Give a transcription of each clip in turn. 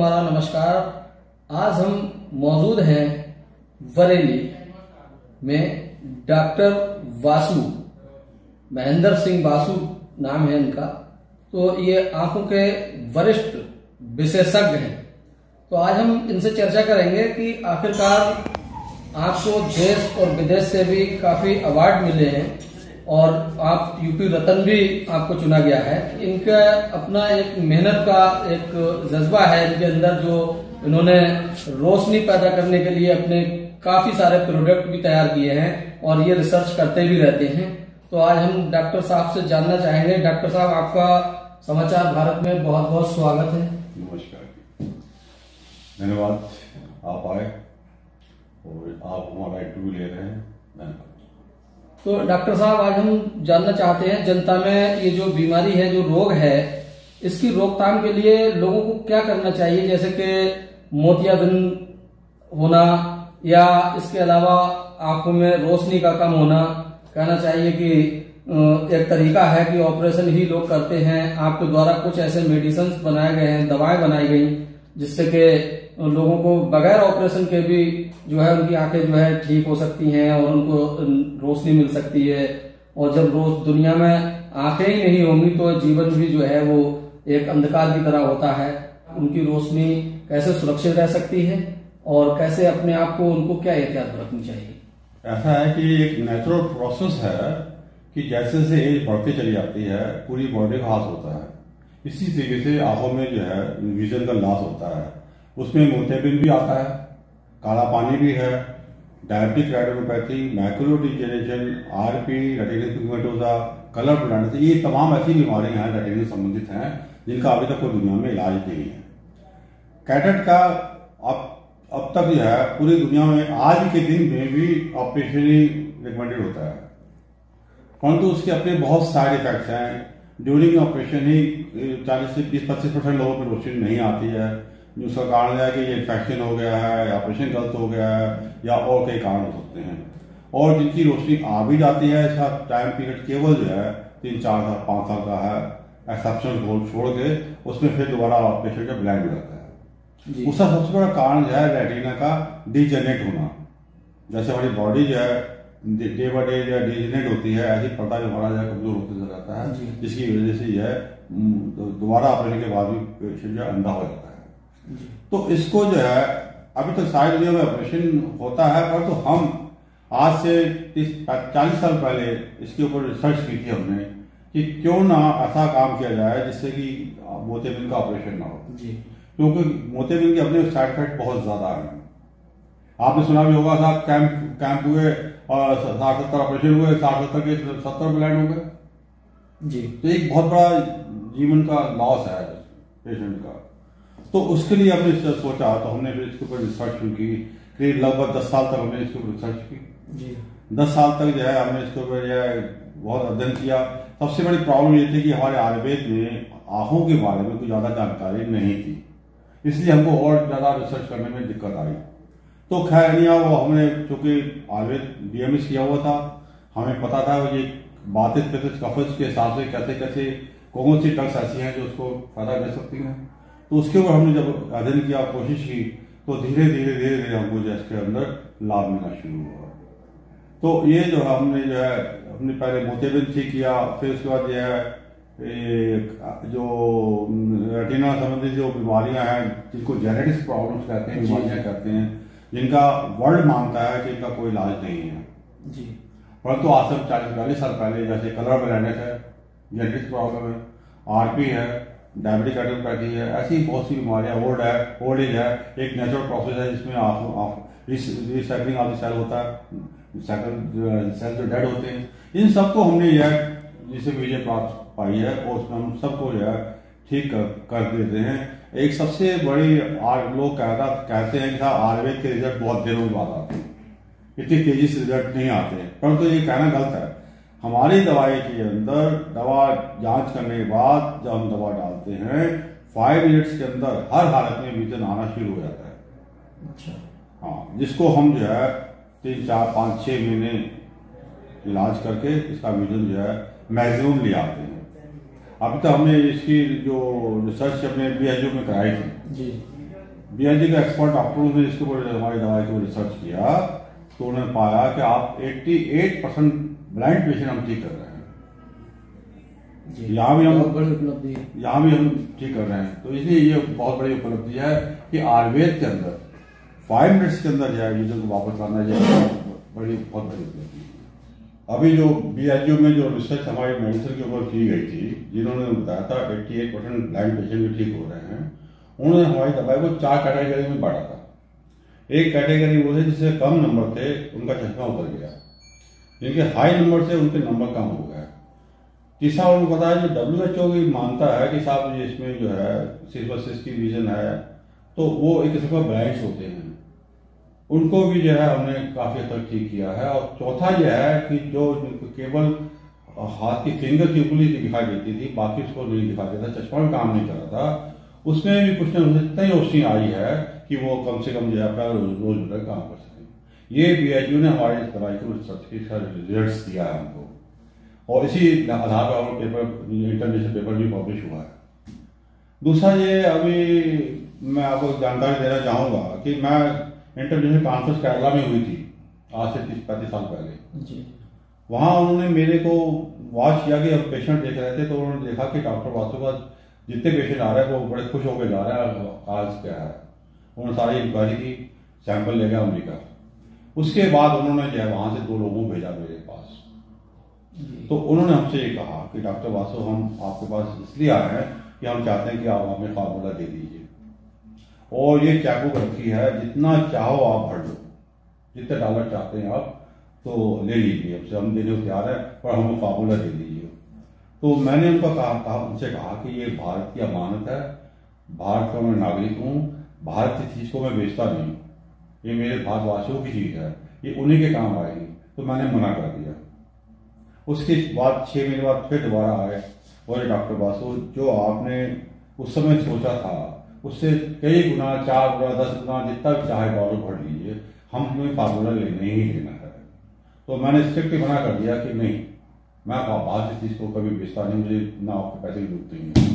हमारा नमस्कार। आज हम मौजूद हैं बरेली में डॉक्टर वासु, महेंद्र सिंह वासु नाम है इनका। तो ये आंखों के वरिष्ठ विशेषज्ञ हैं। तो आज हम इनसे चर्चा करेंगे कि आखिरकार आपको देश और विदेश से भी काफी अवार्ड मिले हैं और आप यूपी रत्न भी आपको चुना गया है। इनका अपना एक मेहनत का एक जज्बा है इनके अंदर, जो इन्होंने रोशनी पैदा करने के लिए अपने काफी सारे प्रोडक्ट भी तैयार किए हैं और ये रिसर्च करते भी रहते हैं। तो आज हम डॉक्टर साहब से जानना चाहेंगे। डॉक्टर साहब, आपका समाचार भारत में बहुत बहुत स्वागत है। नमस्कार, धन्यवाद आप आए और आप हमारा इंटरव्यू ले रहे हैं। धन्यवाद। तो डॉक्टर साहब, आज हम जानना चाहते हैं जनता में ये जो बीमारी है, जो रोग है, इसकी रोकथाम के लिए लोगों को क्या करना चाहिए? जैसे कि मोतियाबिंद होना या इसके अलावा आंखों में रोशनी का कम होना। कहना चाहिए कि एक तरीका है कि ऑपरेशन ही लोग करते हैं। आपके द्वारा कुछ ऐसे मेडिसिन बनाए गए हैं, दवाएं बनाई गई, जिससे कि लोगों को बगैर ऑपरेशन के भी जो है उनकी आंखें जो है ठीक हो सकती हैं और उनको रोशनी मिल सकती है। और जब रोज दुनिया में आंखें ही नहीं होंगी तो जीवन भी जो है वो एक अंधकार की तरह होता है। उनकी रोशनी कैसे सुरक्षित रह सकती है और कैसे अपने आप को, उनको क्या एहतियात बरतनी चाहिए? ऐसा है कि एक नेचुरल प्रोसेस है कि जैसे जैसे एज बढ़ती चली जाती है पूरी बॉडी का हास होता है। इसी तरीके से आंखों में जो है विजन का लॉस होता है। उसमें मोतियाबिंद भी आता है, काला पानी भी है, diabetic retinopathy, macular degeneration, RP, retinal pigmentosa, colour blindness, ये तमाम ऐसी बीमारियां हैं रेटिना से संबंधित हैं जिनका अभी तक कोई दुनिया में इलाज नहीं है। कैटरेक्ट का अब तक जो है पूरी दुनिया में आज के दिन में भी ऑपरेशन ही रिकमेंडेड होता है, परंतु उसके अपने बहुत साइड इफेक्ट्स हैं। ड्यूरिंग ऑपरेशन ही 40 से 20-25% लोगों में रोशनी नहीं आती है। उसका कारण है कि ये इन्फेक्शन हो गया है, ऑपरेशन गलत हो गया है या और कई कारण हो सकते हैं। और जिनकी रोशनी आ भी जाती है, इसका टाइम पीरियड केवल जो है 3-4 साल 5 साल का है, एक्सेप्शन छोड़ के उसमें फिर दोबारा पेशेंट का ब्लाइंड हो जाता है। उसका सबसे बड़ा कारण जो है रेटिना का डिजेनरेट होना। जैसे हमारी बॉडी जो है डे बाय डे जो डिजेनरेट होती है, ऐसी पर्दा जो हमारा जो है कमजोर होते चला जाता है, जिसकी वजह से जो है दोबारा ऑपरेशन के बाद भी पेशेंट जो अंधा हो जाता है। तो इसको जो है अभी तक सारी दुनिया में ऑपरेशन होता है, पर तो हम आज से 40 साल पहले इसके ऊपर रिसर्च की थी हमने कि क्यों ना ऐसा काम किया जाए जिससे कि मोतियाबिंद का ऑपरेशन ना हो। क्योंकि मोतियाबिंद के अपने साइड इफेक्ट बहुत ज्यादा है। आपने सुना भी होगा, साहब कैंप हुए और 60-70 ऑपरेशन हुए, 60-70 के 70 ब्लाइंड हो गए जी। तो एक बहुत बड़ा जीवन का लॉस है पेशेंट का। तो उसके लिए हमने सोचा, तो हमने फिर इसके ऊपर रिसर्च शुरू की। फिर लगभग 10 साल तक हमने इसके ऊपर रिसर्च की जी। 10 साल तक जो है हमने इसके ऊपर जो है बहुत अध्ययन किया। सबसे बड़ी प्रॉब्लम ये थी कि हमारे आयुर्वेद में आंखों के बारे में कुछ ज्यादा जानकारी नहीं थी, इसलिए हमको और ज्यादा रिसर्च करने में दिक्कत आई। तो खैर नहीं, वो हमने चूंकि आयुर्वेद बीएमएस किया हुआ था, हमें पता था ये बातें कफज के हिसाब से कैसे कैसे कौन सी ड्रग्स ऐसी हैं जो उसको फायदा दे सकती हैं। तो उसके ऊपर हमने जब अध्ययन किया, कोशिश की, तो धीरे धीरे हमको जो इसके अंदर लाभ मिलना शुरू हुआ। तो ये जो हमने जो है हमने पहले मोतियाबिंद ठीक किया, फिर उसके बाद जो है जो रेटिना संबंधित जो बीमारियां हैं जिनको जेनेटिक्स प्रॉब्लम्स कहते हैं, बीमारियां कहते हैं, जिनका वर्ल्ड मानता है कि इनका कोई इलाज नहीं है जी। परंतु आज से 40-42 साल पहले जैसे कलर ब्लाइंडनेस है, जेनेटिक्स प्रॉब्लम है, आरपी है, डायबिटिक रेटिनोपैथी है, ऐसी बहुत सी बीमारियां, ओल्ड एज है, एक नेचुरल प्रोसेस है जिसमें रिसाइकलिंग ऑफ द सेल होता है, सेल जो डेड होते हैं, इन सबको हमने यह जिसे विजय प्राप्त पाई है और उसमें हम सबको जो है ठीक कर देते हैं। एक सबसे बड़ी लोग कहते हैं कि आयुर्वेद के रिजल्ट बहुत दिनों बाद आते हैं, इतनी तेजी से रिजल्ट नहीं आते, परंतु ये कहना गलत है। हमारी दवाई के अंदर दवा जांच करने के बाद जब हम दवा डालते हैं 5 मिनट्स के अंदर हर हालत में विजन आना शुरू हो जाता है। अच्छा, हाँ, जिसको हम जो है 3, 4, 5, 6 महीने इलाज करके इसका विजन जो है मैक्सिमम ले आते हैं। अभी तो हमने इसकी जो रिसर्च अपने बीएचयू में कराई थी जी, बीआईजी के एक्सपर्ट डॉक्टरों ने इसके ऊपर हमारी दवाई के ऊपर रिसर्च किया तो उन्होंने पाया कि आप 88% ब्लाइंड पेशेंट हम ठीक कर रहे हैं। यहाँ भी हम बड़ी उपलब्धि है, यहाँ भी हम ठीक कर रहे हैं। तो इसलिए ये बहुत बड़ी उपलब्धि है कि आयुर्वेद के अंदर 5 मिनट्स के अंदर जो है यूजर को वापस लाना जो बहुत बड़ी उपलब्धि है। अभी जो बीएचयू में जो रिसर्च हमारी मेडिसिन के ऊपर की गई थी, जिन्होंने बताया था 88% ब्लाइंड पेशेंट भी ठीक हो रहे हैं, उन्होंने हमारी दवाई को 4 कैटेगरी में बांटा था। एक कैटेगरी वो थे जिससे कम नंबर थे, उनका चश्मा उतर गया। जिनके हाई नंबर थे उनके नंबर कम हो गए। तीसरा उनको बताया जो WHO भी मानता है कि साहब इसमें जो है सिर्फ की विजन है, तो वो एक किस्म का ब्लाइंड्स होते हैं, उनको भी जो है हमने काफी हद तक ठीक किया है। और चौथा यह है कि जो केवल हाथ की फिंगर की उंगली दिखाई देती थी, बाकी उसको नहीं दिखाई देता, चश्मा भी काम नहीं कर रहा था, उसमें भी कुछ ना कुछ इतनी रोशनी आई है कि वो कम से कम जो है अपना रोज काम कर सके। ये बीएचयू ने हमारी दवाई को रिसर्च की रिजल्ट दिया है हमको, और इसी आधार पर हमारा पेपर इंटरनेशनल पेपर भी पब्लिश हुआ है। दूसरा ये अभी मैं आपको जानकारी देना चाहूंगा कि मैं इंटरनेशनल कॉन्फ्रेंस केरला में हुई थी आज से 30-35 साल पहले जी। वहां उन्होंने मेरे को वॉच किया कि हम पेशेंट देख रहे थे, तो उन्होंने देखा कि डॉक्टर वासु का जितने पेशेंट आ रहे हैं वो बड़े खुश होकर जा रहे हैं, आज क्या है। उन्होंने सारी इंक्वायरी की, सैंपल ले गया अमेरिका। उसके बाद उन्होंने जो है वहां से 2 लोगों को भेजा मेरे पास। तो उन्होंने हमसे ये कहा कि डॉक्टर वासु हम आपके पास इसलिए आए हैं कि हम चाहते हैं कि आप हमें फार्मूला दे दीजिए, और ये चेकबुक रखी है, जितना चाहो आप भर लो, जितने डॉलर चाहते हैं आप तो ले लीजिए, हमसे हम देने को तैयार है, पर हमें फार्मूला दे दीजिए। तो मैंने उनसे कहा कि ये भारत की अमानत है, भारत का मैं नागरिक हूँ, भारत की चीज को मैं बेचता नहीं हूँ, ये मेरे भारतवासियों की चीज है, ये उन्हीं के काम आएगी। तो मैंने मना कर दिया। उसके बाद 6 महीने बाद फिर दोबारा आए, और डॉक्टर वासु जो आपने उस समय सोचा था उससे कई गुना, 4 गुना, 10 गुना, जितना भी चाहे डॉलर भर लीजिए, हम तुम्हें फार्मूला लेने ही लेना है। तो मैंने स्ट्रिक्टली मना कर दिया कि नहीं, मैं बाहर की चीज को कभी बेचता नहीं, मुझे ना आपके पैसे की जरूरत नहीं है।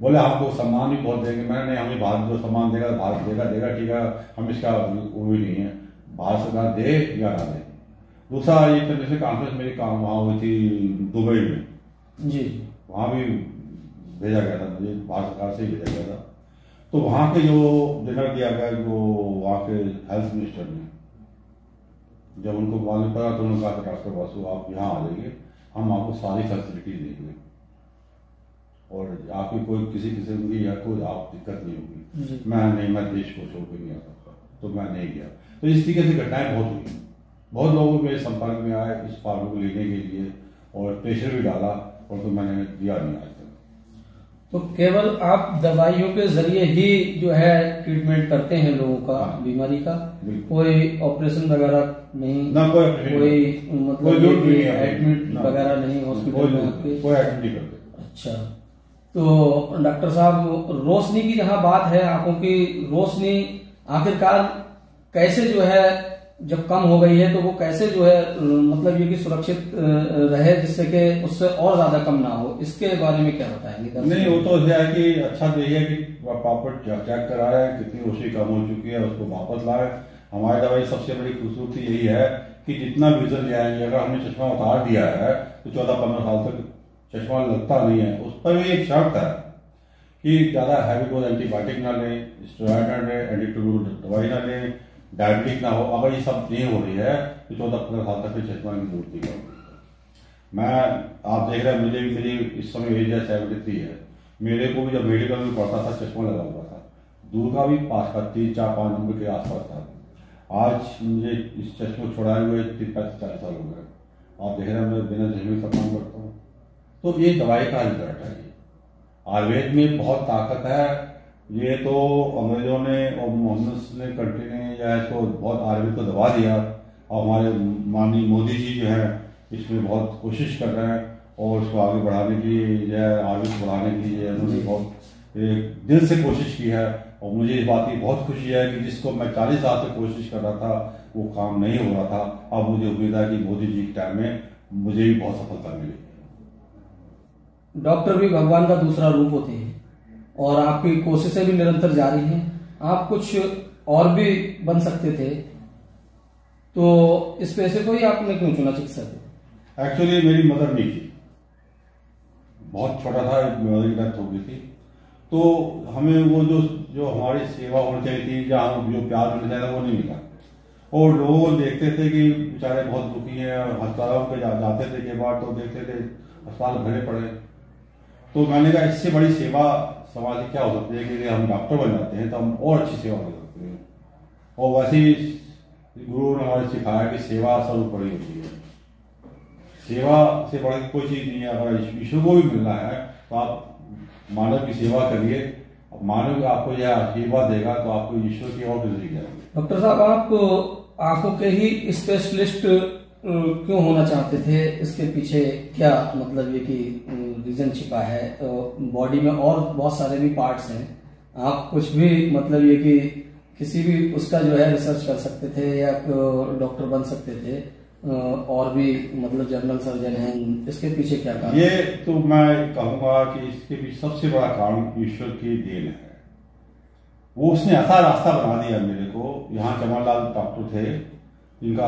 बोले आपको सम्मान भी बहुत देंगे। मैंने नहीं, हमें भारत जो सम्मान देगा भारत देगा ठीक है, हम इसका वो भी नहीं है, भारत सरकार दे या ना दे। दूसरा ये इंटरनेशनल कॉन्फ्रेंस मेरी काम वहाँ हुई थी दुबई में जी, वहाँ भी भेजा गया था मुझे, भारत सरकार से ही भेजा गया था। तो वहाँ के जो डिनर दिया गया, जो वहाँ के हेल्थ मिनिस्टर ने जब उनको मालूम पड़ा तो उन्होंने कहा डॉक्टर वासु आप यहाँ आ जाइए, हम आपको सारी फैसिलिटी देंगे और आपकी कोई किसी किस्म की या कोई आप दिक्कत नहीं होगी। मैं देश को छोड़ के नहीं आ सकता, तो मैं नहीं गया। तो इस तरीके से घटनाएं बहुत हुई, बहुत लोगों मेरे संपर्क में आए इस फार्मूले को लेने के लिए, और प्रेशर भी डाला, और तो मैंने दिया नहीं आज तक। तो केवल आप दवाइयों के जरिए ही जो है ट्रीटमेंट करते हैं लोगों का, बीमारी का, कोई ऑपरेशन वगैरह नहीं, ना कोई मतलब एडमिट वगैरह नहीं हॉस्पिटल में आपके, कोई एडमिट नहीं करते। अच्छा, तो डॉक्टर साहब रोशनी की जहां बात है, आंखों की रोशनी आखिरकार कैसे जो है जब कम हो गई है तो वो कैसे जो है मतलब ये कि सुरक्षित रहे जिससे कि उससे और ज्यादा कम ना हो, इसके बारे में क्या बताएंगे? नहीं, वो तो है कि अच्छा तो ये है कि प्रॉपर चेक कराए कितनी रोशनी कम हो चुकी है, उसको वापस लाए। हमारी दवाई सबसे बड़ी खूबसूरती यही है कि जितना विजन ले आएंगे, अगर हमने चश्मा उतार दिया है तो 14-15 साल तक चश्मा लगता नहीं है। उस पर भी एक शर्त है कि ज्यादा हैवी डोज एंटीबायोटिक ना लें, स्टेरॉइड ना लें, एंटीट्यूबल दवाई ना लें, डायबिटिक ना हो। अगर ये सब नहीं हो रही है तो 14-15 साल तक चश्मा की जरूरत नहीं पड़ती। मैं आप देख रहे हैं, मुझे भी मेरी इस समय एज है 73 है, मेरे को भी जब मेडिकल में पढ़ता था चश्मा लगा हुआ था, दूर का भी पास का 3-4-5 नंबर के आसपास था। आज मुझे इस चश्मे को छोड़ाए हुए 30-40 साल हो गए। आप देख रहे हैं मैं बिना चश्मे का काम करता हूँ। तो ये दवाई का रिजल्ट है। आयुर्वेद में बहुत ताकत है। ये तो अंग्रेजों ने और मोहम्मद ने कंट्री ने या इसको बहुत आयुर्वेद को दबा दिया, और हमारे माननीय मोदी जी जो है इसमें बहुत कोशिश कर रहे हैं, और उसको आगे बढ़ाने की या आयुर्वेद को बढ़ाने की उन्होंने बहुत दिल से कोशिश की है। और मुझे इस बात की बहुत खुशी है कि जिसको मैं 40 साल से कोशिश कर रहा था वो काम नहीं हो रहा था, अब मुझे उम्मीद है कि मोदी जी के टाइम में मुझे भी बहुत सफलता मिलेगी। डॉक्टर भी भगवान का दूसरा रूप होते हैं और आपकी कोशिशें भी निरंतर जारी हैं। आप कुछ और भी बन सकते थे, तो इस पेशे को ही आपने क्यों चुना चिकित्सा? एक्चुअली मेरी मदर नहीं थी, बहुत छोटा था, मदर की डेथ हो गई थी। तो हमें वो जो हमारी सेवा होनी चाहिए थी, जहाँ जो प्यार मिलना चाहिए था, वो नहीं मिला। और लोग देखते थे कि बेचारे बहुत दुखी हैं, और अस्पतालों पे जाते थे के बाद तो देखते थे अस्पताल भरे पड़े। तो मैंने कहा इससे बड़ी सेवा समाज की क्या हो सकती है कि हम डॉक्टर बन जाते हैं तो हम और अच्छी सेवा कर सकते हैं। और वैसे ही गुरु ने हमारे सिखाया कि सेवा सर्वोपरि होती है, सेवा से बड़ी कोई चीज नहीं है। अगर ईश्वर को भी मिलना है तो आप मानव की सेवा करिए, मानव आपको यह आशीर्वाद देगा तो आपको ईश्वर की और नजदीक जाएंगे। डॉक्टर साहब, आप आंखों के ही स्पेशलिस्ट क्यों होना चाहते थे? इसके पीछे क्या मतलब ये कि रीजन छिपा है? बॉडी में और बहुत सारे भी पार्ट्स हैं, आप कुछ भी मतलब ये कि किसी भी उसका जो है रिसर्च कर सकते थे या डॉक्टर बन सकते थे, और भी मतलब जनरल सर्जन हैं, इसके पीछे क्या कारण? ये तो मैं कहूंगा कि इसके पीछे सबसे बड़ा कारण ईश्वर की देन है। वो उसने ऐसा रास्ता बना दिया मेरे को। यहाँ जवाहरलाल डॉक्टर थे, जिनका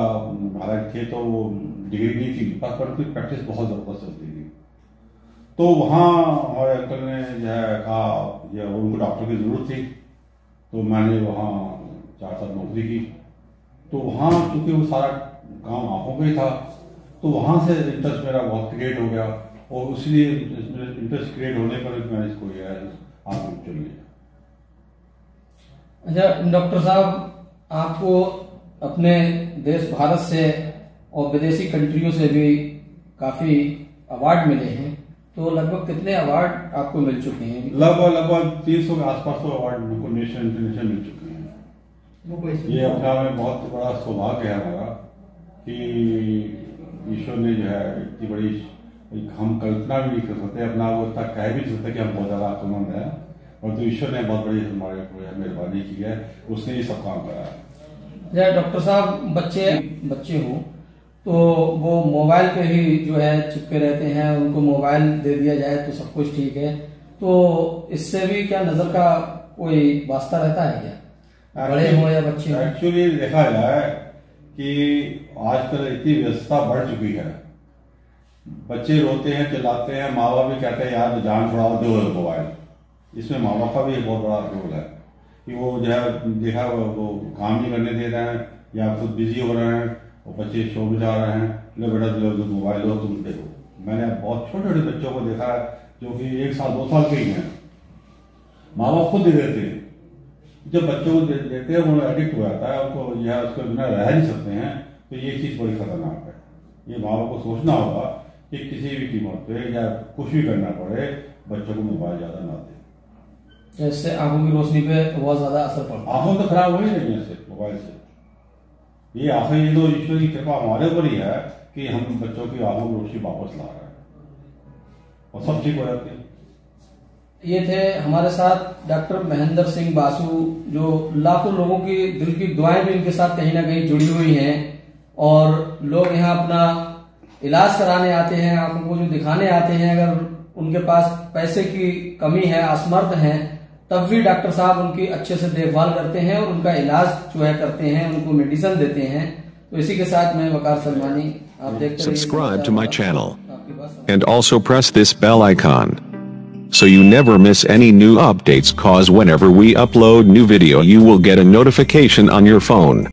हालांकि थे तो वो डिग्री नहीं थी पर उनकी प्रैक्टिस बहुत जबरदस्त चलती थी। तो वहाँ हमारे अंकल ने जो है कहा, उनको डॉक्टर की जरूरत थी, तो मैंने वहाँ 4 साल नौकरी की। तो वहाँ चूंकि वो सारा काम आंखों का ही था, तो वहाँ से इंटरेस्ट मेरा बहुत क्रिएट हो गया, और इसलिए इंटरेस्ट क्रिएट होने पर मैंने इसको आगे चुन लिया। अच्छा डॉक्टर साहब, आपको अपने देश भारत से और विदेशी कंट्रियों से भी काफी अवार्ड मिले हैं, तो लगभग कितने अवार्ड आपको मिल चुके हैं? लगभग 300 के आसपास तो अवार्ड मुझको नेशनल इंटरनेशनल मिल चुके हैं। ये अपना में बहुत बड़ा सौभाग्य है हमारा कि ईश्वर ने जो है इतनी बड़ी, हम कल्पना भी नहीं कर सकते, अपना वो इतना कह भी नहीं सकते कि हम बहुत ज्यादा अक्लमंद हैं, और तो ईश्वर ने बहुत बड़ी हमारे मेहरबानी की है, उसने ये सब काम करा है। डॉक्टर साहब, बच्चे हों तो वो मोबाइल पे ही जो है चिपके रहते हैं, उनको मोबाइल दे दिया जाए तो सब कुछ ठीक है, तो इससे भी क्या नजर का कोई वास्ता रहता है क्या, बड़े हो या बच्चे हो? एक्चुअली देखा जाए कि आजकल इतनी व्यस्तता बढ़ चुकी है, बच्चे रोते हैं, चिल्लाते हैं, माँ बाप भी कहते हैं यार जान छुड़ाओ, दो मोबाइल। इसमें माँ बाप का भी बहुत बड़ा रोल है कि वो जो है देखा वो काम नहीं करने दे रहे हैं या खुद बिजी हो रहे हैं, और बच्चे शो में जा रहे हैं, लो बेटा लो मोबाइल लो तुम देखो। मैंने बहुत छोटे छोटे बच्चों को देखा है जो कि 1 साल 2 साल के ही हैं, माँ बाप खुद दे देते हैं। जब बच्चों को देते हैं वो एडिक्ट हो जाता है, उनको यह उसके बिना रह नहीं सकते हैं, तो ये चीज बड़ी खतरनाक है। ये माँ बाप को सोचना होगा कि किसी भी कीमत पे या कुछ भी करना पड़े बच्चों को मोबाइल ज्यादा ना दे। इससे आंखों की रोशनी पे बहुत ज्यादा असर पड़ता है। आंखों तो खराब हो ही नहीं है मोबाइल से। ये आंखें, ये तो ईश्वर की कृपा हमारे ऊपर ही है कि हम बच्चों की आंखों की रोशनी वापस ला रहे हैं और सब ठीक हो जाती है। ये थे हमारे साथ डॉक्टर महेंद्र सिंह बासु, जो लाखों लोगों की दिल की दुआएं भी इनके साथ कहीं ना कहीं जुड़ी हुई हैं, और लोग यहाँ अपना इलाज कराने आते हैं, आंखों को जो दिखाने आते हैं, अगर उनके पास पैसे की कमी है, असमर्थ हैं, तब भी डॉक्टर साहब उनकी अच्छे से देखभाल करते हैं और उनका इलाज जो है करते हैं, उनको मेडिसिन देते हैं। तो इसी के साथ मैं वकार सलमानी, आप देखते रहिए। Subscribe to my channel and also press this bell icon so you never miss any new updates, cause whenever we upload new video you will get a notification on your phone.